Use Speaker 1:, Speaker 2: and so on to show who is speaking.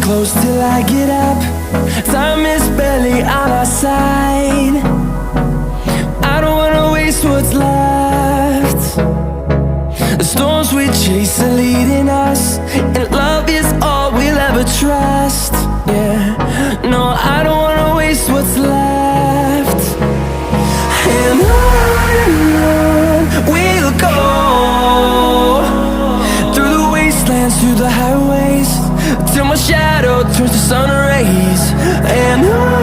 Speaker 1: close till I get up. Time is barely on our side. I don't wanna waste what's left. The storms we chase are leading us, and love is all we'll ever trust. Yeah, no, I don't wanna waste what's left. And on we'll go, through the wastelands, through the highways, till my shadow turns to sun rays. And on